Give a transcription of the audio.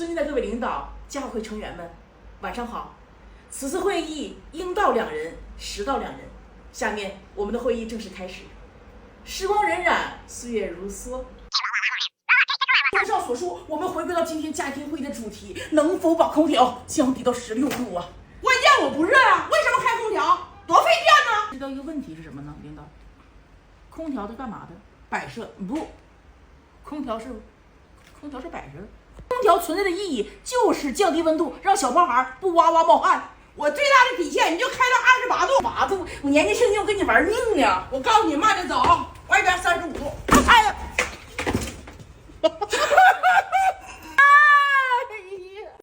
尊敬的各位领导、家委会成员们，晚上好。此次会议应到2人，实到2人。下面我们的会议正式开始。时光荏苒，岁月如梭。综上所述，我们回归到今天家庭会议的主题：能否把空调降低到16度啊？关键我不热啊，为什么开空调？多费电呢！知道一个问题是什么呢，领导？空调是干嘛的？摆设不，空调是摆设。空调存在的意义就是降低温度，让小胖孩不哇哇冒汗。我最大的底线你就开到28度，我年纪轻轻跟你玩命呢。我告诉你慢着走，外边35度。哎呀！